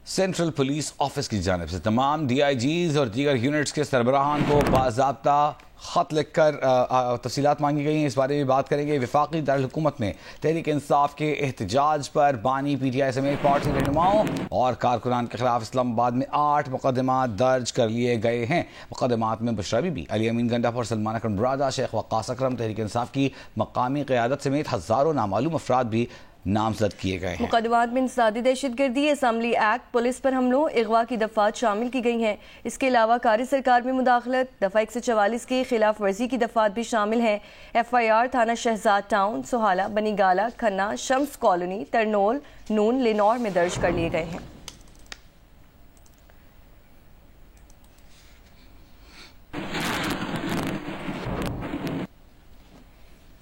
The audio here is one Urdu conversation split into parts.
سینٹرل پولیس آفس کی جانب سے تمام ڈی آئی جیز اور دیگر یونٹس کے سربراہان کو باضابطہ خط لکھ کر تفصیلات مانگی گئی ہیں. اس بارے میں بات کریں گے. وفاقی دارالحکومت میں تحریک انصاف کے احتجاج پر بانی پی ٹی آئی سمیت پارٹی رہنماؤں اور کارکنان کے خلاف اسلام آباد میں 8 مقدمات درج کر لیے گئے ہیں. مقدمات میں بشرا بی بی، علی امین گنڈاپور، سلمان اکرم برادہ، شیخ وقاص اکرم، تحریک انصاف کی مقامی قیادت سمیت ہزاروں نامعلوم افراد بھی نامزد کیے گئے ہیں. مقدمات میں انسدادی دہشت گردی، اسمبلی ایکٹ، پولیس پر حملوں، اغوا کی دفعات شامل کی گئی ہیں. اس کے علاوہ کاری سرکار میں مداخلت، دفعہ 144 کی خلاف ورزی کی دفعات بھی شامل ہیں. ایف آئی آر تھانہ شہزاد ٹاؤن، سہالہ، بنی گالہ، کھنہ، شمس کالونی، ترنول، نون، لینور میں درج کر لیے گئے ہیں.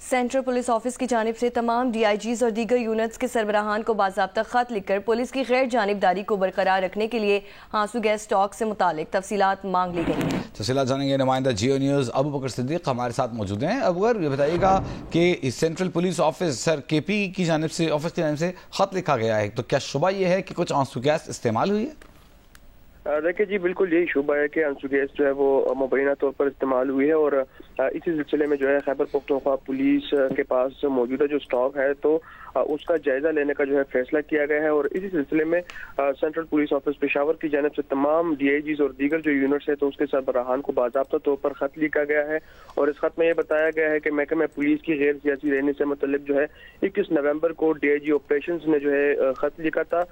سینٹرل پولیس آفس کی جانب سے تمام ڈی آئی جیز اور دیگر یونٹس کے سربراہان کو باضابطہ خط لکھ کر پولیس کی غیر جانبداری کو برقرار رکھنے کے لیے آنسو گیس اسٹاک سے متعلق تفصیلات مانگ لی گئی ہیں. تفصیلات جانیں گے. نمائندہ جیو نیوز ابو بکر صدیق ہمارے ساتھ موجود ہیں. ابو یہ بتائیے گا کہ سینٹرل پولیس آفس سر کے پی کی جانب سے آفس کی جانب سے خط لکھا گیا ہے، تو کیا شبہ یہ ہے کہ کچھ آنسو گیس استعمال ہوئی ہے؟ دیکھیں جی، بالکل یہی شبہ ہے کہ آنسو گیس جو ہے وہ مبینہ طور پر استعمال ہوئی ہے، اور اسی سلسلے میں جو ہے خیبر پختونخوا پولیس کے پاس موجودہ جو اسٹاک ہے تو اس کا جائزہ لینے کا جو ہے فیصلہ کیا گیا ہے. اور اسی سلسلے میں سینٹرل پولیس آفس پشاور کی جانب سے تمام ڈی آئی جیز اور دیگر جو یونٹس ہیں تو اس کے سربراہان کو باضابطہ طور پر خط لکھا گیا ہے. اور اس خط میں یہ بتایا گیا ہے کہ محکمہ پولیس کی غیر سیاسی رہنے سے متعلق جو ہے 21 نومبر کو ڈی آئی جی آپریشنز نے جو ہے خط لکھا تھا.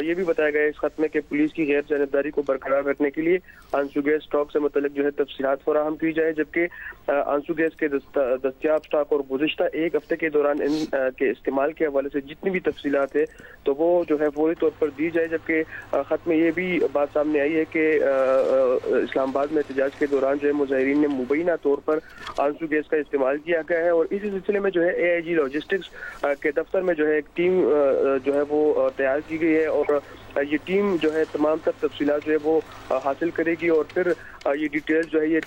یہ بھی بتایا گیا اس خط میں کہ پولیس کی غیر جانبداری کو برقرار رکھنے کے لیے آنسو گیس اسٹاک سے متعلق جو ہے تفصیلات فراہم کی جائے، جبکہ آنسو گیس کے دستیاب اسٹاک اور گزشتہ ایک ہفتے کے دوران ان کے استعمال کے حوالے سے جتنی بھی تفصیلات ہے تو وہ جو ہے فوری طور پر دی جائے. جبکہ خط میں یہ بھی بات سامنے آئی ہے کہ اسلام آباد میں احتجاج کے دوران جو ہے مظاہرین نے مبینہ طور پر آنسو گیس کا استعمال کیا گیا ہے. اور اسی سلسلے میں جو ہے اے آئی جی لاجسٹکس کے دفتر میں جو ہے ایک ٹیم جو ہے وہ تیار کی گئی ہے، اور یہ ٹیم جو ہے تمام تر تفصیلات جو ہے وہ حاصل کرے گی اور پھر یہ ڈیٹیل جو ہے یہ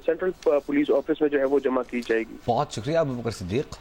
سینٹرل پولیس آفس میں جو ہے وہ جمع کی جائے گی. بہت شکریہ ابو بکر صدیق.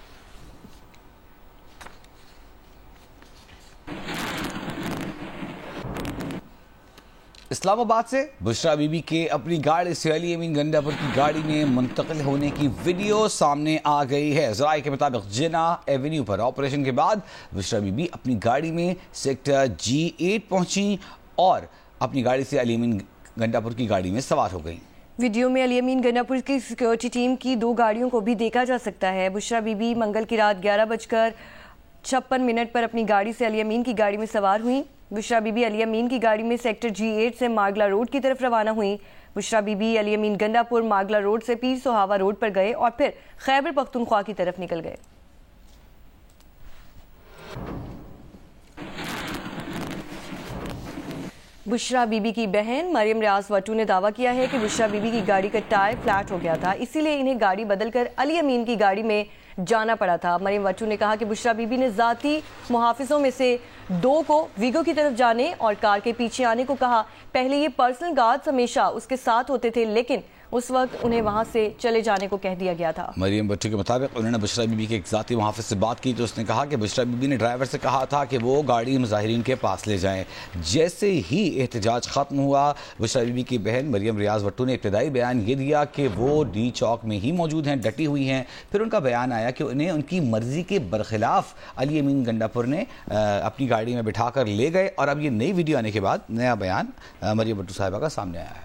اسلام آباد سے بشرا بی بی کے اپنی گاڑی سے علی امین گنڈاپور کی گاڑی میں منتقل ہونے کی ویڈیو سامنے آ گئی ہے. ذرائع کے مطابق جنا ایونیو پر آپریشن کے بعد بشرا بی بی اپنی گاڑی میں سیکٹر G8 پہنچی اور اپنی گاڑی سے علی امین گنڈاپور کی گاڑی میں سوار ہو گئی. ویڈیو میں علی امین گنڈاپور کی سیکیورٹی ٹیم کی 2 گاڑیوں کو بھی دیکھا جا سکتا ہے. بشرا بی بی منگل کی رات 11:56 پر اپنی گاڑی سے علی امین کی گاڑی میں سوار ہوئیں. بشرا بی بی علی امین کی گاڑی میں سیکٹر G8 سے ماگلا روڈ کی طرف روانہ ہوئیں. بشرا بی بی علی امین گنڈاپور ماگلا روڈ سے پیر سہاوا روڈ پر گئے اور پھر خیبر پختونخوا کی طرف نکل گئے. بشرا بی بی کی بہن مریم ریاض وٹو نے دعویٰ کیا ہے کہ بشرا بی بی کی گاڑی کا ٹائر فلیٹ ہو گیا تھا، اسی لیے انہیں گاڑی بدل کر علی امین کی گاڑی میں جانا پڑا تھا. مریم وٹو نے کہا کہ بشرا بی بی نے ذاتی محافظوں میں سے 2 کو ویگو کی طرف جانے اور کار کے پیچھے آنے کو کہا. پہلے یہ پرسنل گارڈز ہمیشہ اس کے ساتھ ہوتے تھے، لیکن اس وقت انہیں وہاں سے چلے جانے کو کہہ دیا گیا تھا. مریم بٹو کے مطابق انہوں نے بشرا بی بی کے ایک ذاتی محافظ سے بات کی تو اس نے کہا کہ بشرا بی بی نے ڈرائیور سے کہا تھا کہ وہ گاڑی مظاہرین کے پاس لے جائیں. جیسے ہی احتجاج ختم ہوا بشرا بی بی کی بہن مریم ریاض وٹو نے ابتدائی بیان یہ دیا کہ وہ ڈی چوک میں ہی موجود ہیں، ڈٹی ہوئی ہیں. پھر ان کا بیان آیا کہ انہیں ان کی مرضی کے برخلاف علی امین گنڈاپور نے اپنی گاڑی میں بٹھا کر لے گئے. اور اب یہ نئی ویڈیو آنے کے بعد نیا بیان مریم بٹو صاحبہ کا سامنے آیا ہے.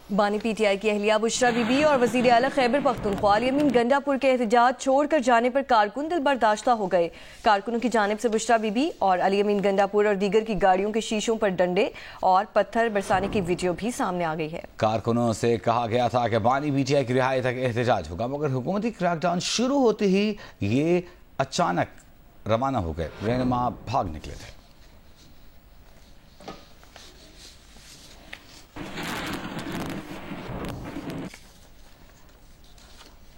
بانی پی ٹی آئی کی اہلیہ بشرا بی بی اور وزیر اعلیٰ خیبر پختونخوا علی امین گنڈاپور کے احتجاج چھوڑ کر جانے پر کارکن دل برداشتہ ہو گئے. کارکنوں کی جانب سے بشرا بی بی اور علی امین گنڈاپور اور دیگر کی گاڑیوں کے شیشوں پر ڈنڈے اور پتھر برسانے کی ویڈیو بھی سامنے آ گئی ہے. کارکنوں سے کہا گیا تھا کہ بانی پی ٹی آئی کی رہائی تک احتجاج ہوگا، مگر حکومتی کریک ڈاؤن شروع ہوتے ہی یہ اچانک روانہ ہو گئے. رہنما بھاگ نکلے تھے.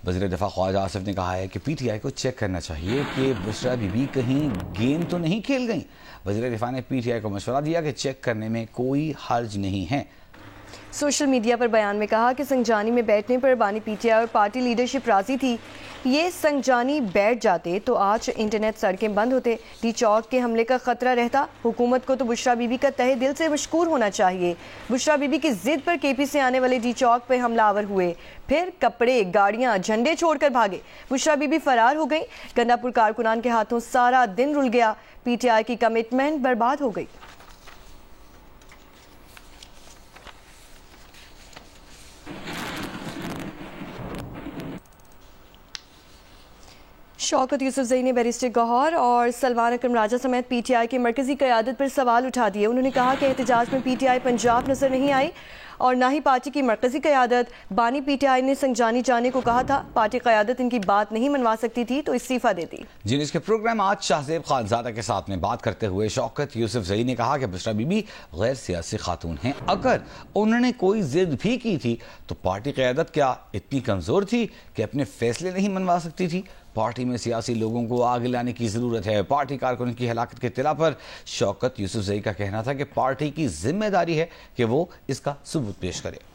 وزیر دفاع خواجہ آصف نے کہا ہے کہ پی ٹی آئی کو چیک کرنا چاہیے کہ بشرا بی بی کہیں گیم تو نہیں کھیل گئیں. وزیر دفاع نے پی ٹی آئی کو مشورہ دیا کہ چیک کرنے میں کوئی حرج نہیں ہے. سوشل میڈیا پر بیان میں کہا کہ سنجانی میں بیٹھنے پر بانی پی ٹی آئی اور پارٹی لیڈرشپ راضی تھی. یہ سنجانی بیٹھ جاتے تو آج انٹرنیٹ سڑکیں بند ہوتے. ڈی چوک کے حملے کا خطرہ رہتا. حکومت کو تو بشرا بی بی کا تہہ دل سے مشکور ہونا چاہیے. بشرا بی بی کی ضد پر کے پی سے آنے والے ڈی چوک پہ حملہ آور ہوئے, پھر کپڑے گاڑیاں جھنڈے چھوڑ کر بھاگے. بشرا بی بی فرار ہو گئی. گنڈا پور کارکنان کے ہاتھوں سارا دن رل گیا. پی ٹی آئی کی کمٹمنٹ برباد ہو گئی. شوکت یوسف زئی نے بیرسٹر گوہر اور سلمان اکرم راجہ سمیت پی ٹی آئی کی مرکزی قیادت پر سوال اٹھا دیے. انہوں نے کہا کہ احتجاج میں پی ٹی آئی پنجاب نظر نہیں آئی اور نہ ہی پارٹی کی مرکزی قیادت. بانی پی ٹی آئی نے سنجانی جانے کو کہا تھا. پارٹی قیادت ان کی بات نہیں منوا سکتی تھی تو استعفیٰ دیتی. جس کے پروگرام آج شاہ زیب خانزادہ کے ساتھ میں بات کرتے ہوئے شوکت یوسف زئی نے کہا کہ بشرا بی بی غیر سیاسی خاتون ہیں. اگر انہوں نے کوئی ضد بھی کی تھی تو پارٹی قیادت کیا اتنی کمزور تھی کہ اپنے فیصلے نہیں منوا سکتی تھی؟ پارٹی میں سیاسی لوگوں کو آگے لانے کی ضرورت ہے. پارٹی کارکنوں کی ہلاکت کے اطلاع پر شوکت یوسف زئی کا کہنا تھا کہ پارٹی کی ذمہ داری ہے کہ وہ اس کا ثبوت پیش کرے.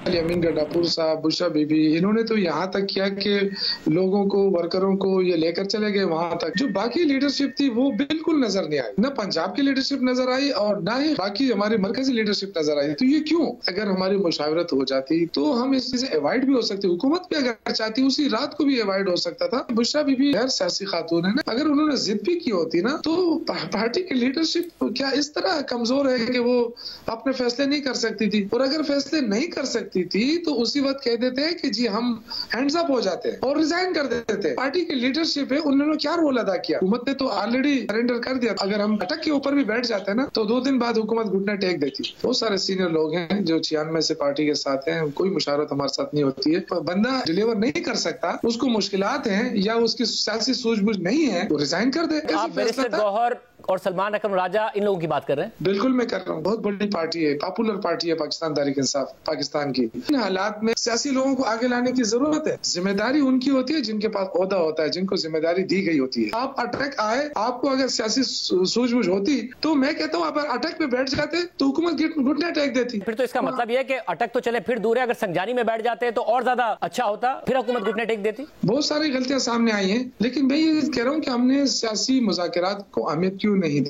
امین گڈاپور صاحب, بشرا بی بی, انہوں نے تو یہاں تک کیا کہ لوگوں کو, ورکروں کو یہ لے کر چلے گئے وہاں تک. جو باقی لیڈرشپ تھی وہ بالکل نظر نہیں آئی. نہ پنجاب کی لیڈرشپ نظر آئی اور نہ ہی باقی ہماری مرکزی لیڈرشپ نظر آئی. تو یہ کیوں؟ اگر ہماری مشاورت ہو جاتی تو ہم اس چیز ایوائڈ بھی ہو سکتی. حکومت بھی اگر چاہتی اسی رات کو بھی ایوائڈ ہو سکتا تھا. بشرا بی بی غیر سیاسی خاتون ہے نا. اگر انہوں نے ضد بھی کی ہوتی نا تو پارٹی کی لیڈرشپ کیا اس طرح کمزور ہے کہ وہ اپنے فیصلے نہیں کر سکتی تھی؟ اور اگر فیصلے نہیں کر سکتی تھی تو اسی وقت کہہ دیتے ہیں کہ جی ہم ہینڈز اپ ہو جاتے ہیں اور ریزائن کر دیتے تھے. پارٹی کی لیڈرشپ ہے, انہوں نے کیا رول ادا کیا؟ حکومت نے تو آلریڈی سرنڈر کر دیا. اگر ہم اٹک کے اوپر بھی بیٹھ جاتے ہیں نا تو 2 دن بعد حکومت گھٹنا ٹیک دیتی. بہت سارے سینئر لوگ ہیں جو 96 سے پارٹی کے ساتھ ہیں, کوئی مشاورت ہمارے ساتھ نہیں ہوتی ہے. بندہ ڈیلیور نہیں کر سکتا, اس کو مشکلات ہیں یا اس کی سیاسی سوجھ بوجھ نہیں ہے, تو ریزائن کر دے. آپ بیرسٹر گوہر اور سلمان اکرم راجہ ان لوگوں کی بات کر رہے ہیں؟ بالکل میں کر رہا ہوں. بہت بڑی پارٹی ہے, پاپولر پارٹی ہے پاکستان تحریک انصاف پاکستان کی. ان حالات میں سیاسی لوگوں کو آگے لانے کی ضرورت ہے. ذمہ داری ان کی ہوتی ہے جن کے پاس عہدہ ہوتا ہے, جن کو ذمہ داری دی گئی ہوتی ہے. آپ اٹیک آئے, آپ کو اگر سیاسی سوجھ بوجھ ہوتی تو میں کہتا ہوں آپ اٹیک پہ بیٹھ جاتے تو حکومت گھٹنا ٹیک دیتی. پھر تو اس کا مطلب یہ ہے کہ اٹک تو چلے پھر دور ہے, اگر سنجانی میں بیٹھ جاتے تو اور زیادہ اچھا ہوتا, پھر حکومت گھٹنے ٹیک دیتی. بہت ساری غلطیاں سامنے آئی ہیں, لیکن میں یہ کہہ رہا ہوں کہ ہم نے سیاسی مذاکرات کو اہمیت کیوں نہیں دی.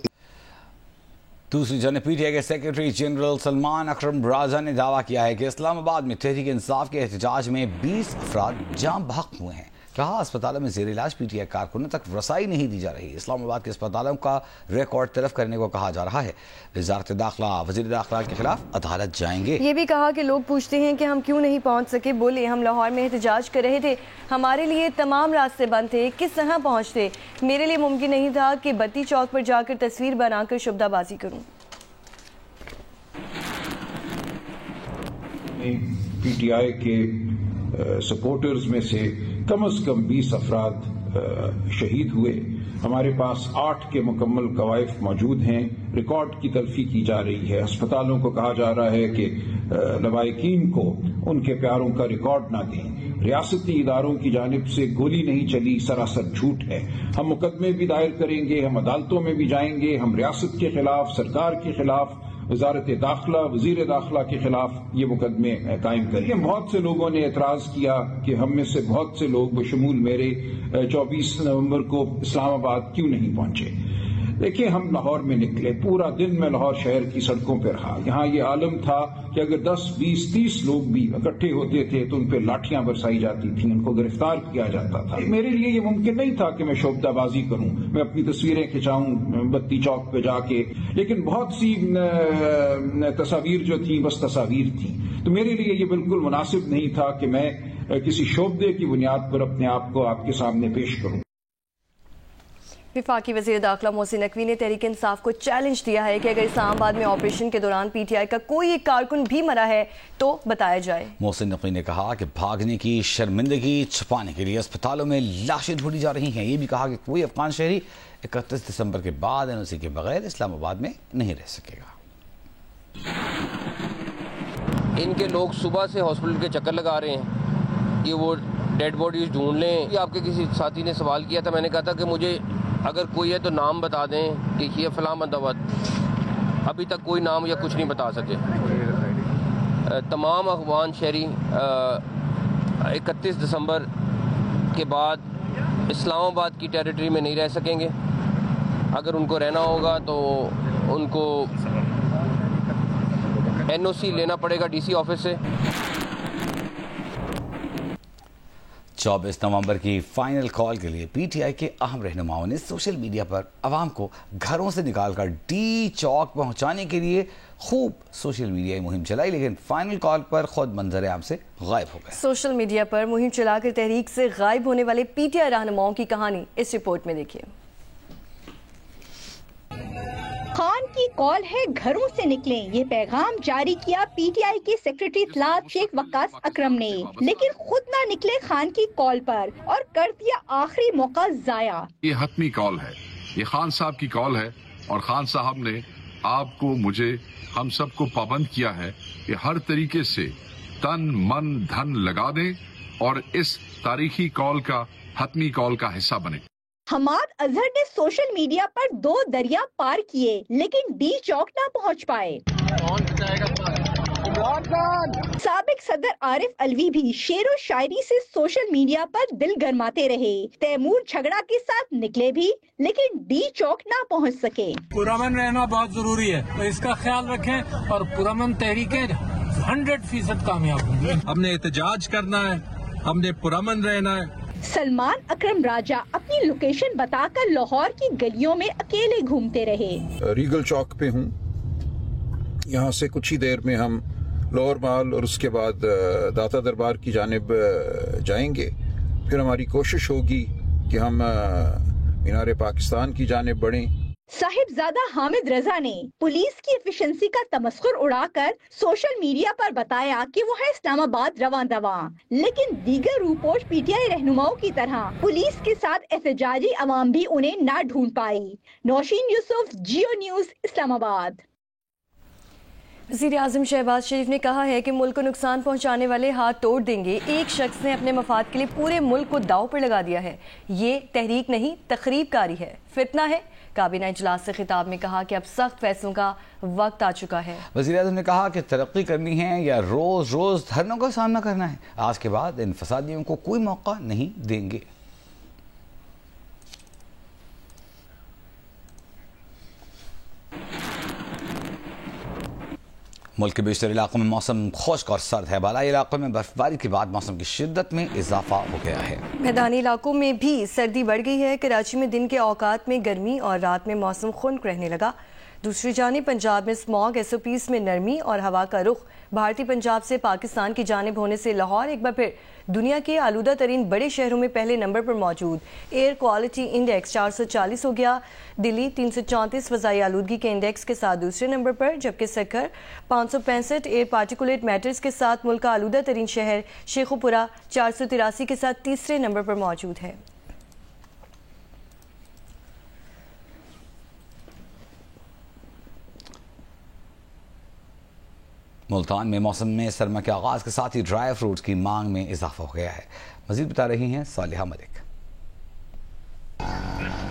دوسری جانب پی ٹی آئی کے سیکرٹری جنرل سلمان اکرم راجہ نے دعویٰ کیا ہے کہ اسلام آباد میں تحریک انصاف کے احتجاج میں 20 افراد جاں بحق ہوئے ہیں. کہا اسپتالوں میں زیر علاج پی ٹی آئی کارکنوں تک رسائی نہیں دی جا رہی. اسلام آباد کے اسپتالوں کا ریکارڈ طلب کرنے کو کہا جا رہا ہے. وزارت داخلہ وزیر داخلہ کے خلاف عدالت جائیں گے. یہ بھی کہا کہ لوگ پوچھتے ہیں کہ ہم کیوں نہیں پہنچ سکے. بولے ہم لاہور میں احتجاج کر رہے تھے, ہمارے لیے تمام راستے بند تھے, کس طرح پہنچتے؟ میرے لیے ممکن نہیں تھا کہ بتی چوک پر جا کر تصویر بنا کر شبدہ بازی کروں. پی ٹی آئی کے سپورٹرز میں سے کم از کم 20 افراد شہید ہوئے. ہمارے پاس 8 کے مکمل قوائف موجود ہیں. ریکارڈ کی تلفی کی جا رہی ہے. اسپتالوں کو کہا جا رہا ہے کہ لوائقین کو ان کے پیاروں کا ریکارڈ نہ دیں. ریاستی اداروں کی جانب سے گولی نہیں چلی, سراسر جھوٹ ہے. ہم مقدمے بھی دائر کریں گے, ہم عدالتوں میں بھی جائیں گے. ہم ریاست کے خلاف, سرکار کے خلاف, وزارت داخلہ, وزیر داخلہ کے خلاف یہ مقدمے قائم کریں. بہت سے لوگوں نے اعتراض کیا کہ ہم میں سے بہت سے لوگ بشمول میرے 24 نومبر کو اسلام آباد کیوں نہیں پہنچے. دیکھیں, ہم لاہور میں نکلے, پورا دن میں لاہور شہر کی سڑکوں پہ رہا. یہاں یہ عالم تھا کہ اگر 10, 20, 30 لوگ بھی اکٹھے ہوتے تھے تو ان پہ لاٹھیاں برسائی جاتی تھیں, ان کو گرفتار کیا جاتا تھا. میرے لیے یہ ممکن نہیں تھا کہ میں شوبدہ بازی کروں, میں اپنی تصویریں کھچاؤں بتی چوک پہ جا کے, لیکن بہت سی تصاویر جو تھیں بس تصاویر تھیں. تو میرے لیے یہ بالکل مناسب نہیں تھا کہ میں کسی شوبدے کی بنیاد پر اپنے آپ کو آپ کے سامنے پیش کروں. وفاقی وزیر داخلہ محسن نقوی نے تحریک انصاف کو چیلنج دیا ہے کہ اگر اسلام آباد میں آپریشن کے دوران پی ٹی آئی کا کوئی ایک کارکن بھی مرا ہے تو بتایا جائے. محسن نقوی نے کہا کہ بھاگنے کی شرمندگی چھپانے کے لیے اسپتالوں میں لاشیں ڈھونڈی جا رہی ہیں. یہ بھی کہا کہ کوئی افغان شہری 31 دسمبر کے بعد این او سی کے بغیر اسلام آباد میں نہیں رہ سکے گا. ان کے لوگ صبح سے ہاسپٹل کے چکر لگا رہے ہیں کہ وہ ڈیڈ باڈیز ڈھونڈ لیں. یہ آپ کے کسی ساتھی نے سوال کیا تھا, میں نے کہا تھا کہ مجھے اگر کوئی ہے تو نام بتا دیں کہ یہ فلاں بندہ ہوا. ابھی تک کوئی نام یا کچھ نہیں بتا سکے. تمام افغان شہری 31 دسمبر کے بعد اسلام آباد کی ٹیریٹری میں نہیں رہ سکیں گے. اگر ان کو رہنا ہوگا تو ان کو NOC لینا پڑے گا DC آفس سے. 24 نومبر کی فائنل کال کے لیے PTI کے اہم رہنماؤں نے سوشل میڈیا پر عوام کو گھروں سے نکال کر ڈی چوک پہنچانے کے لیے خوب سوشل میڈیا مہم چلائی، لیکن فائنل کال پر خود منظر عام سے غائب ہو گئے. سوشل میڈیا پر مہم چلا کر تحریک سے غائب ہونے والے PTI رہنماؤں کی کہانی اس رپورٹ میں دیکھیے. خان کی کال ہے گھروں سے نکلیں، یہ پیغام جاری کیا PTI کے سیکرٹری اطلاعات شیخ وقاص اکرم نے، لیکن خود نہ نکلے خان کی کال پر اور کر دیا آخری موقع ضائع. یہ حتمی کال ہے، یہ خان صاحب کی کال ہے، اور خان صاحب نے آپ کو، مجھے، ہم سب کو پابند کیا ہے کہ ہر طریقے سے تن من دھن لگا دیں اور اس تاریخی کال کا، حتمی کال کا حصہ بنے. حماد اظہر نے سوشل میڈیا پر 2 دریا پار کیے لیکن ڈی چوک نہ پہنچ پائے. سابق صدر عارف علوی بھی شعر و شاعری سے سوشل میڈیا پر دل گرماتے رہے. تیمور جھگڑا کے ساتھ نکلے بھی لیکن ڈی چوک نہ پہنچ سکے. پرامن رہنا بہت ضروری ہے، تو اس کا خیال رکھیں اور پرامن تحریکیں 100% کامیاب ہوں گی. ہم نے احتجاج کرنا ہے، ہم نے پرامن رہنا ہے. سلمان اکرم راجہ اپنی لوکیشن بتا کر لاہور کی گلیوں میں اکیلے گھومتے رہے. ریگل چوک پہ ہوں، یہاں سے کچھ ہی دیر میں ہم لاہور مال اور اس کے بعد داتا دربار کی جانب جائیں گے. پھر ہماری کوشش ہوگی کہ ہم مینار پاکستان کی جانب بڑھیں. صاحبزادہ حامد رضا نے پولیس کی ایفیشنسی کا تمسخر اڑا کر سوشل میڈیا پر بتایا کہ وہ ہے اسلام آباد رواں دواں، لیکن دیگر روپوش PTI رہنماؤں کی طرح پولیس کے ساتھ احتجاجی عوام بھی انہیں نہ ڈھونڈ پائی. نوشین یوسف، جیو نیوز، اسلام آباد. وزیر اعظم شہباز شریف نے کہا ہے کہ ملک کو نقصان پہنچانے والے ہاتھ توڑ دیں گے. ایک شخص نے اپنے مفاد کے لیے پورے ملک کو داؤ پر لگا دیا ہے. یہ تحریک نہیں، تخریب کاری ہے، فتنہ ہے. کابینہ اجلاس سے خطاب میں کہا کہ اب سخت فیصلوں کا وقت آ چکا ہے. وزیر اعظم نے کہا کہ ترقی کرنی ہے یا روز روز دھرنوں کا سامنا کرنا ہے. آج کے بعد ان فسادیوں کو کوئی موقع نہیں دیں گے. ملک کے بیشتر علاقوں میں موسم خشک اور سرد ہے. بالائی علاقوں میں برف باری کے بعد موسم کی شدت میں اضافہ ہو گیا ہے. میدانی علاقوں میں بھی سردی بڑھ گئی ہے. کراچی میں دن کے اوقات میں گرمی اور رات میں موسم خنک رہنے لگا. دوسری جانب پنجاب میں اسماگ SOPs میں نرمی اور ہوا کا رخ بھارتی پنجاب سے پاکستان کی جانب ہونے سے لاہور ایک بار پھر دنیا کے آلودہ ترین بڑے شہروں میں پہلے نمبر پر موجود. ایئر کوالٹی انڈیکس 440 ہو گیا. دلی 334 فضائی آلودگی کے انڈیکس کے ساتھ دوسرے نمبر پر، جبکہ سکھر 565 ایئر پارٹیکولیٹ میٹرز کے ساتھ ملک کا آلودہ ترین شہر شیخوپورہ 483 کے ساتھ تیسرے نمبر پر موجود ہے. ملتان میں موسم میں سرما کے آغاز کے ساتھ ہی ڈرائی فروٹس کی مانگ میں اضافہ ہو گیا ہے. مزید بتا رہی ہیں صالحہ ملک.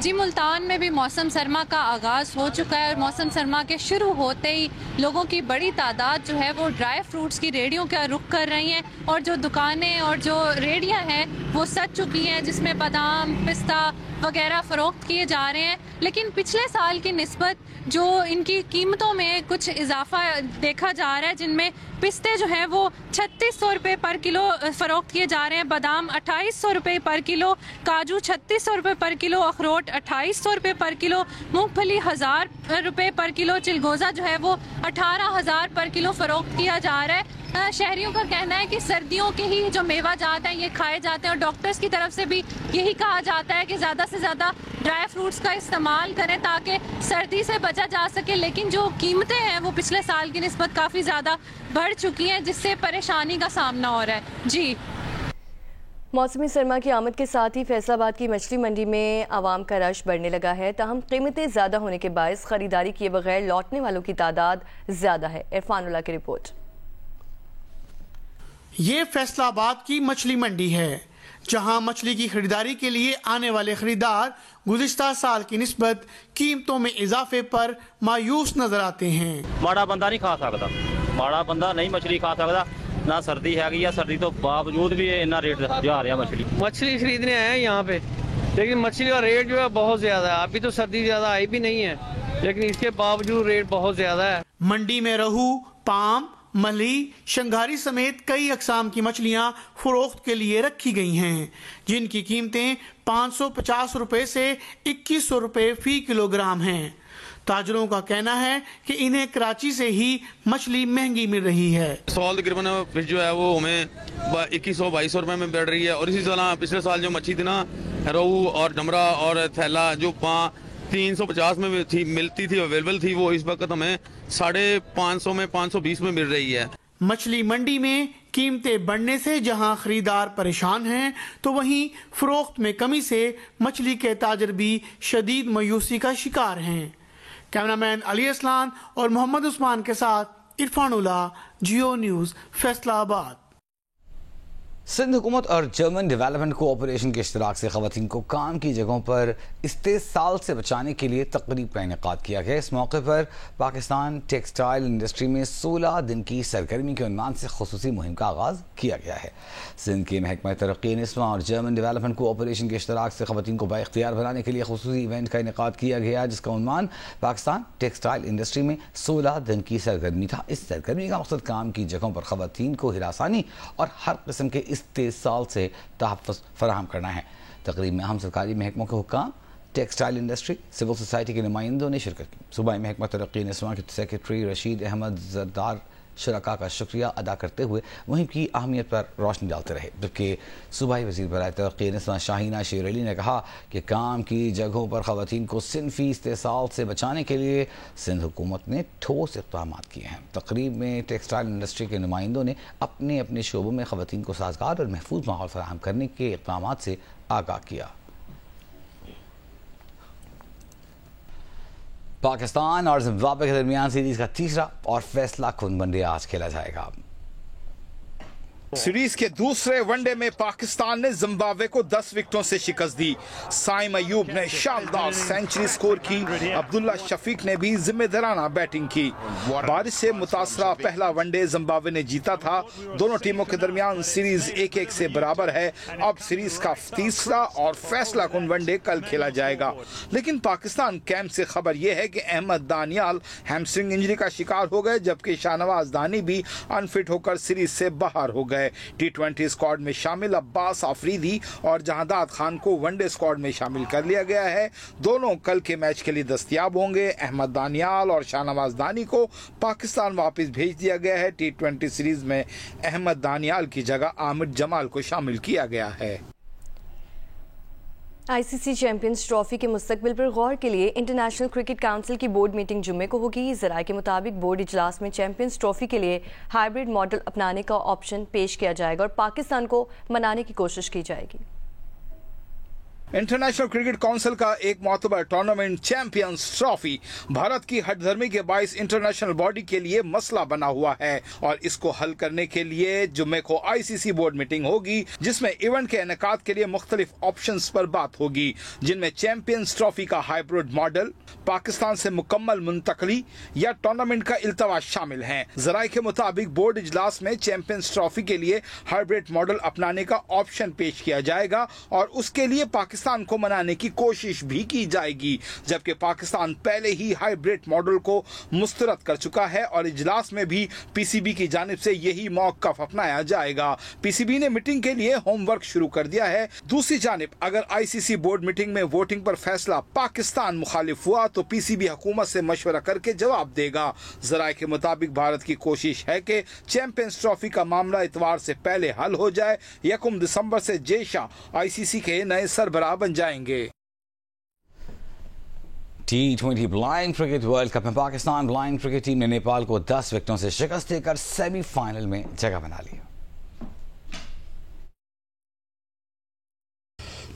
جی، ملتان میں بھی موسم سرما کا آغاز ہو چکا ہے اور موسم سرما کے شروع ہوتے ہی لوگوں کی بڑی تعداد جو ہے وہ ڈرائی فروٹس کی ریڑھیوں کا رخ کر رہی ہیں اور جو دکانیں اور جو ریڑھیاں ہیں وہ سج چکی ہیں جس میں بادام، پستہ وغیرہ فروخت کیے جا رہے ہیں. لیکن پچھلے سال کی نسبت جو ان کی قیمتوں میں کچھ اضافہ دیکھا جا رہا ہے، جن میں پستے جو ہیں وہ 3600 روپے پر کلو فروخت کیے جا رہے ہیں، بادام 2800 روپے پر کلو، کاجو 3600 روپے پر کلو، اخروٹ 2800 روپے پر کلو، مونگ پھلی 1000 روپے پر کلو، چلگوزہ جو ہے وہ 18000 پر کلو فروخت کیا جا رہا ہے. شہریوں کا کہنا ہے کہ سردیوں کے ہی جو میوہ جات ہیں یہ کھائے جاتے ہیں اور ڈاکٹرز کی طرف سے بھی یہی کہا جاتا ہے کہ زیادہ سے زیادہ ڈرائی فروٹس کا استعمال کریں تاکہ سردی سے بچا جا سکے. لیکن جو قیمتیں ہیں وہ پچھلے سال کی نسبت کافی زیادہ بڑھ چکی ہیں جس سے پریشانی کا سامنا ہو رہا ہے. جی، موسمی سرما کی آمد کے ساتھ ہی فیصل آباد کی مچھلی منڈی میں عوام کا رش بڑھنے لگا ہے. تاہم قیمتیں زیادہ ہونے کے باعث خریداری کیے بغیر لوٹنے والوں کی تعداد زیادہ ہے. عرفان اللہ کی رپورٹ. یہ فیصل آباد کی مچھلی منڈی ہے جہاں مچھلی کی خریداری کے لیے آنے والے خریدار گزشتہ سال کی نسبت قیمتوں میں اضافے پر مایوس نظر آتے ہیں۔ ماڑا بندہ نہیں کھا سکتا، ماڑا بندہ نہیں مچھلی کھا سکتا، نہ سردی ہے گی، سردی تو باوجود بھی اتنا ریٹ جا رہا ہے۔ مچھلی خریدنے آئے ہیں یہاں پہ، لیکن مچھلی کا ریٹ جو ہے بہت زیادہ ہے۔ ابھی تو سردی زیادہ آئی بھی نہیں ہے، لیکن اس کے باوجود ریٹ بہت زیادہ ہے۔ منڈی میں رہو، پام، ملی، شنگھاری سمیت کئی اقسام کی مچھلیاں فروخت کے لیے رکھی گئی ہیں، جن کی قیمتیں 550 روپے سے 2100 روپے فی کلو گرام ہیں۔ تاجروں کا کہنا ہے کہ انہیں کراچی سے ہی مچھلی مہنگی مل رہی ہے۔ سال تقریباً جو ہے وہ ہمیں 2100-2200 روپے میں بیٹھ رہی ہے، اور اسی طرح پچھلے سال جو مچھلی تھی نا، روہو اور ڈمرا اور تھیلا، جو 350 میں ملتی تھی، اویلیبل تھی، وہ اس وقت ہمیں 550 میں 520 میں مل رہی ہے۔ مچھلی منڈی میں قیمتیں بڑھنے سے جہاں خریدار پریشان ہیں تو وہیں فروخت میں کمی سے مچھلی کے تاجر بھی شدید مایوسی کا شکار ہیں۔ کیمرامین علی اسلان اور محمد عثمان کے ساتھ عرفان اللہ، جیو نیوز، فیصلہ آباد۔ سندھ حکومت اور جرمن ڈیولپمنٹ کوآپریشن کے اشتراک سے خواتین کو کام کی جگہوں پر استحصال سے بچانے کے لیے تقریب کا انعقاد کیا گیا۔ اس موقع پر پاکستان ٹیکسٹائل انڈسٹری میں 16 دن کی سرگرمی کے عنوان سے خصوصی مہم کا آغاز کیا گیا ہے۔ سندھ کے محکمہ ترقی نسواں اور جرمن ڈیولپمنٹ کوآپریشن کے اشتراک سے خواتین کو بااختیار بنانے کے لیے خصوصی ایونٹ کا انعقاد کیا گیا، جس کا عنوان پاکستان ٹیکسٹائل انڈسٹری میں 16 دن کی سرگرمی تھا۔ اس سرگرمی کا مقصد کام کی جگہوں پر خواتین کو ہراسانی اور ہر قسم کے استحصال سے تحفظ فراہم کرنا ہے۔ تقریب میں اہم سرکاری محکموں کے حکام، ٹیکسٹائل انڈسٹری، سول سوسائٹی کے نمائندوں نے شرکت کی۔ صوبائی محکمہ ترقی نسواں کے سیکرٹری رشید احمد زردار شرکاء کا شکریہ ادا کرتے ہوئے مہم کی اہمیت پر روشنی ڈالتے رہے، جبکہ صوبائی وزیر برائے ترقی نسواں شاہینہ شیر علی نے کہا کہ کام کی جگہوں پر خواتین کو صنفی استحصال سے بچانے کے لیے سندھ حکومت نے ٹھوس اقدامات کیے ہیں۔ تقریب میں ٹیکسٹائل انڈسٹری کے نمائندوں نے اپنے اپنے شعبوں میں خواتین کو سازگار اور محفوظ ماحول فراہم کرنے کے اقدامات سے آگاہ کیا۔ پاکستان اور زمبابوے کے درمیان سیریز کا تیسرا اور فیصلہ کن ون ڈے آج کھیلا جائے گا۔ سیریز کے دوسرے ون ڈے میں پاکستان نے زمبابوے کو 10 وکٹوں سے شکست دی۔ سائم ایوب نے شاندار سینچری سکور کی، عبداللہ شفیق نے بھی ذمہ دارانہ بیٹنگ کی۔ بارش سے متاثرہ پہلا ون ڈے زمبابوے نے جیتا تھا۔ دونوں ٹیموں کے درمیان سیریز 1-1 سے برابر ہے۔ اب سیریز کا تیسرا اور فیصلہ کن ون ڈے کل کھیلا جائے گا، لیکن پاکستان کیمپ سے خبر یہ ہے کہ احمد دانیال ہیمسٹرنگ انجری کا شکار ہو گئے، جبکہ شاہنواز دانی بھی انفٹ ہو کر سیریز سے باہر ہو گئے۔ T20 اسکواڈ میں شامل عباس آفریدی اور جہانداد خان کو ون ڈے اسکواڈ میں شامل کر لیا گیا ہے۔ دونوں کل کے میچ کے لیے دستیاب ہوں گے۔ احمد دانیال اور شاہنواز دانی کو پاکستان واپس بھیج دیا گیا ہے۔ T20 سیریز میں احمد دانیال کی جگہ عامر جمال کو شامل کیا گیا ہے۔ آئی سی سی چیمپئنز ٹرافی کے مستقبل پر غور کے لیے انٹرنیشنل کرکٹ کونسل کی بورڈ میٹنگ جمعے کو ہوگی۔ ذرائع کے مطابق بورڈ اجلاس میں چیمپئنز ٹرافی کے لیے ہائیبرڈ ماڈل اپنانے کا آپشن پیش کیا جائے گا اور پاکستان کو منانے کی کوشش کی جائے گی۔ انٹرنیشنل کرکٹ کونسل کا ایک معتبر ٹورنامنٹ چیمپئنز ٹرافی بھارت کی ہٹ دھرمی کے باعث انٹرنیشنل باڈی کے لیے مسئلہ بنا ہوا ہے، اور اس کو حل کرنے کے لیے جمعے کو آئی سی سی بورڈ میٹنگ ہوگی، جس میں ایونٹ کے انعقاد کے لیے مختلف آپشنز پر بات ہوگی، جن میں چیمپئنز ٹرافی کا ہائیبرڈ ماڈل، پاکستان سے مکمل منتقلی یا ٹورنامنٹ کا التوا شامل ہیں۔ ذرائع کے مطابق بورڈ اجلاس میں چیمپئنز ٹرافی کے لیے ہائیبرڈ ماڈل اپنانے کا آپشن پیش کیا جائے گا، اور اس کے لیے پاکستان کو منانے کی کوشش بھی کی جائے گی، جبکہ پاکستان پہلے ہی ہائیبرڈ ماڈل کو مسترد کر چکا ہے اور اجلاس میں بھی پی سی بی کی جانب سے یہی موقف اپنایا جائے گا۔ پی سی بی نے میٹنگ کے لیے ہوم ورک شروع کر دیا ہے۔ دوسری جانب اگر آئی سی سی بورڈ میٹنگ میں ووٹنگ پر فیصلہ پاکستان مخالف ہوا تو پی سی بی حکومت سے مشورہ کر کے جواب دے گا۔ ذرائع کے مطابق بھارت کی کوشش ہے کہ چیمپئنز ٹرافی کا معاملہ اتوار سے پہلے حل ہو جائے۔ 1 دسمبر سے جے شاہ آئی سی سی کے نئے سربراہ بن جائیں گے۔ T20 blind cricket world cup میں پاکستان بلائنڈ کرکٹ ٹیم نے نیپال کو 10 وکٹوں سے شکست دے کر سیمی فائنل میں جگہ بنا لی۔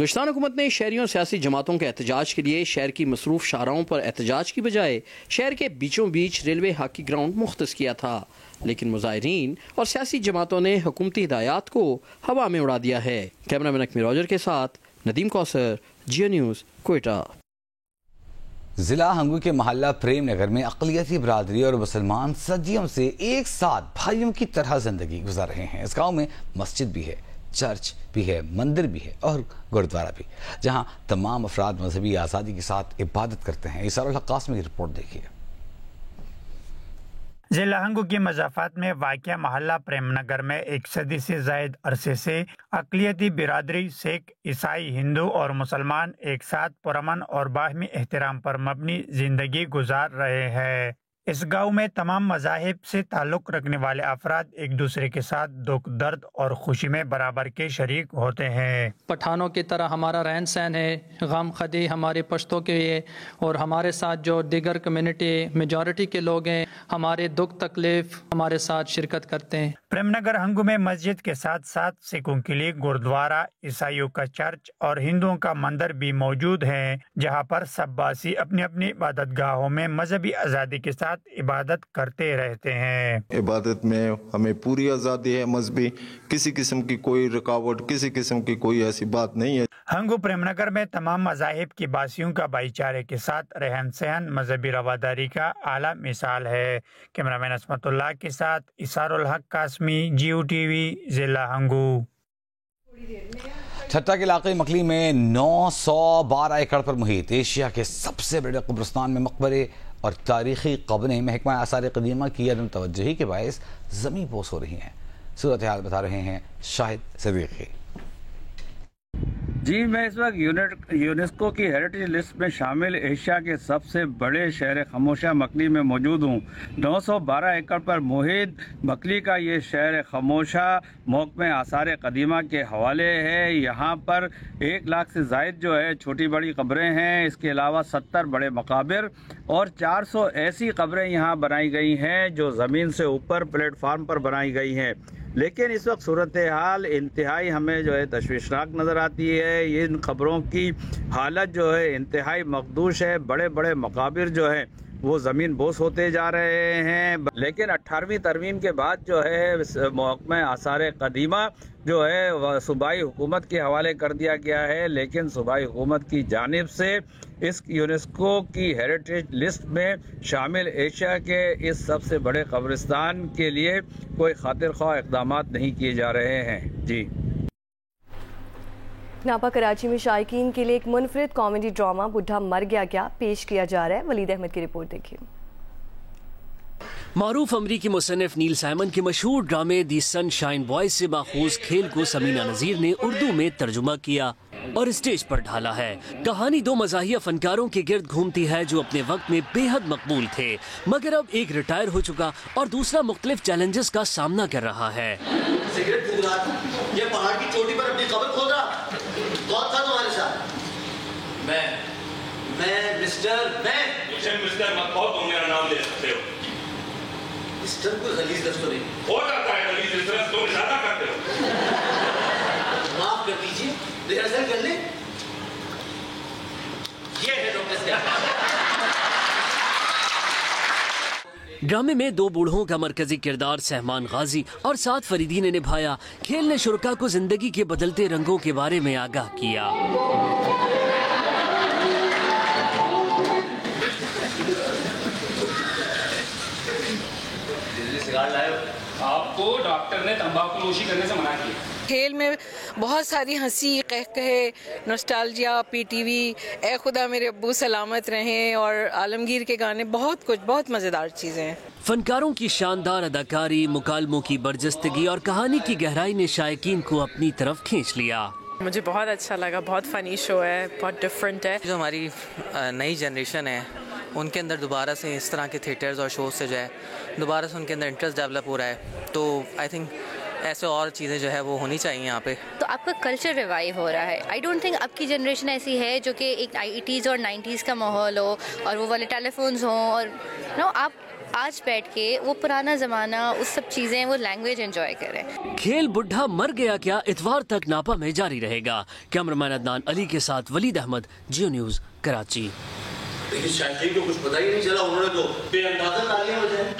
بلوچستان حکومت نے شہریوں سیاسی جماعتوں کے احتجاج کے لیے شہر کی مصروف شاہراہوں پر احتجاج کی بجائے شہر کے بیچوں بیچ ریلوے ہاکی گراؤنڈ مختص کیا تھا، لیکن مظاہرین اور سیاسی جماعتوں نے حکومتی ہدایات کو ہوا میں اڑا دیا ہے۔ کیمرہ مین اکمل راجر کے ساتھ ندیم کوثر، جیو نیوز، کوئٹہ۔ ضلع ہنگو کے محلہ پریم نگر میں اقلیتی برادری اور مسلمان صدیوں سے ایک ساتھ بھائیوں کی طرح زندگی گزار رہے ہیں۔ اس گاؤں میں مسجد بھی ہے، چرچ بھی ہے، مندر بھی ہے اور گردوارہ بھی، جہاں تمام افراد مذہبی آزادی کے ساتھ عبادت کرتے ہیں۔ اسار الحق قاسمی کی رپورٹ دیکھیے۔ ضلع ہنگو کی مضافات میں واقع محلہ پریم نگر میں 1 صدی سے زائد عرصے سے اقلیتی برادری سکھ، عیسائی، ہندو اور مسلمان ایک ساتھ پرامن اور باہمی احترام پر مبنی زندگی گزار رہے ہیں۔ اس گاؤں میں تمام مذاہب سے تعلق رکھنے والے افراد ایک دوسرے کے ساتھ دکھ، درد اور خوشی میں برابر کے شریک ہوتے ہیں۔ پٹھانوں کی طرح ہمارا رہن سہن ہے، غم خدی ہمارے پشتوں کے لیے، اور ہمارے ساتھ جو دیگر کمیونٹی میجورٹی کے لوگ ہیں ہمارے دکھ تکلیف ہمارے ساتھ شرکت کرتے ہیں۔ پریم نگر ہنگو میں مسجد کے ساتھ ساتھ سکھوں کے لیے گردوارہ، عیسائیوں کا چرچ اور ہندوؤں کا مندر بھی موجود ہیں، جہاں پر سب باسی اپنی اپنی عبادت گاہوں میں مذہبی آزادی کے ساتھ عبادت کرتے رہتے ہیں۔ عبادت میں ہمیں پوری آزادی ہے مذہبی، کسی قسم کی کوئی رکاوٹ، کسی قسم کی کوئی ایسی بات نہیں ہے۔ ہنگو پریم نگر میں تمام مذاہب کے باسیوں کا بھائی چارے کے ساتھ رہن سہن مذہبی رواداری کا اعلیٰ مثال ہے۔ کیمرہ مین عصمت اللہ کے ساتھ اسار الحق قاسمی، جیو ٹی وی، ضلع ہنگو۔ چھٹا کے علاقے مکلی میں 912 ایکڑ پر محیط ایشیا کے سب سے بڑے قبرستان میں مقبرے اور تاریخی قبریں محکمہ آثار قدیمہ کی عدم توجہی کے باعث زمین بوس ہو رہی ہیں۔ صورتحال بتا رہے ہیں شاہد صدیقی۔ جی میں اس وقت یونیسکو کی ہیریٹیج لسٹ میں شامل ایشیا کے سب سے بڑے شہر خاموشہ مکلی میں موجود ہوں۔ 912 ایکڑ پر محیط مکلی کا یہ شہر خاموشہ محکمہ آثار قدیمہ کے حوالے ہے۔ یہاں پر 1 لاکھ سے زائد جو ہے چھوٹی بڑی قبریں ہیں، اس کے علاوہ 70 بڑے مقابر اور 400 ایسی قبریں یہاں بنائی گئی ہیں جو زمین سے اوپر پلیٹ فارم پر بنائی گئی ہیں۔ لیکن اس وقت صورتحال انتہائی ہمیں جو ہے تشویشناک نظر آتی ہے۔ ان قبروں کی حالت جو ہے انتہائی مخدوش ہے، بڑے بڑے مقابر جو ہیں وہ زمین بوس ہوتے جا رہے ہیں۔ لیکن 18ویں ترمیم کے بعد جو ہے محکمہ آثار قدیمہ جو ہے صوبائی حکومت کے حوالے کر دیا گیا ہے، لیکن صوبائی حکومت کی جانب سے اس یونیسکو کی ہیریٹیج لسٹ میں شامل ایشیا کے اس سب سے بڑے قبرستان کے لیے کوئی خاطر خواہ اقدامات نہیں کیے جا رہے ہیں۔ جی ناپا کراچی میں شائقین کے لیے ایک منفرد کامیڈی ڈرامہ بڈھا مر گیا کیا پیش کیا جا رہا ہے۔ ولید احمد کی رپورٹ دیکھیے۔ معروف امریکی مصنف نیل سائمن کے مشہور ڈرامے دی سن شائن بوائز سے ماخوذ کھیل کو سمینہ نذیر نے اردو میں ترجمہ کیا اور اسٹیج پر ڈھالا ہے۔ کہانی 2 مزاحیہ فنکاروں کے گرد گھومتی ہے جو اپنے وقت میں بے حد مقبول تھے، مگر اب ایک ریٹائر ہو چکا اور دوسرا مختلف چیلنجز کا سامنا کر رہا ہے۔ سگریٹ پھونک رہا تھا، یہ پہاڑ کی چوٹی پر اپنی قبر کھود رہا، کون تھا تمہارے ساتھ؟ میں مسٹر مت بہت تم میرا نام لے سکتے ہو۔ مسٹر کوئی غلیظ لفظ تو نہیں ہو جاتا ہے، غلیظ لفظ تم زیادہ کرتے ہو۔ معاف کر دیجیے، ریہرسل کر لیں۔ یہ ہے ڈاکٹر۔ ڈرامے میں 2 بوڑھوں کا مرکزی کردار سہمان غازی اور 7 فریدی نے نبھایا۔ کھیل نے شرکا کو زندگی کے بدلتے رنگوں کے بارے میں آگاہ کیا۔ آپ کو ڈاکٹر نے تمباکو نوشی کرنے سے منع کیا۔ کھیل میں بہت ساری ہنسی، قہقہے، نوسٹالجیا، پی ٹی وی، اے خدا میرے ابو سلامت رہیں اور عالمگیر کے گانے، بہت کچھ، بہت مزیدار چیزیں ہیں۔ فنکاروں کی شاندار اداکاری، مکالموں کی برجستگی اور کہانی کی گہرائی نے شائقین کو اپنی طرف کھینچ لیا۔ مجھے بہت اچھا لگا، بہت فنی شو ہے، بہت ڈفرینٹ ہے۔ جو ہماری نئی جنریشن ہے ان کے اندر دوبارہ سے اس طرح کے تھیٹرز اور شوز سے جو ہے دوبارہ سے ان کے اندر انٹرسٹ ڈیولپ ہو رہا ہے، تو آئی تھنک ایسے اور چیزیں جو ہے وہ ہونی چاہیے یہاں پہ۔ تو آپ کا کلچر ریوائیو ہو رہا ہے۔ آئی ڈونٹ تھنک اب کی جنریشن ایسی ہے جو کہ ایک 80s اور 90s کا ماحول ہو اور وہ والے ٹیلی فونز ہوں، اور آپ آج بیٹھ کے وہ پرانا زمانہ اس سب چیزیں وہ لینگویج انجوائے کریں. کھیل بڈھا مر گیا کیا اتوار تک ناپا میں جاری رہے گا. کیمرمین عدنان علی کے ساتھ ولید احمد، جیو نیوز کراچی. لیکن شائقین کو کچھ پتہ ہی نہیں چلا، انہوں نے تو بے اندازہ تالیاں بجائیں.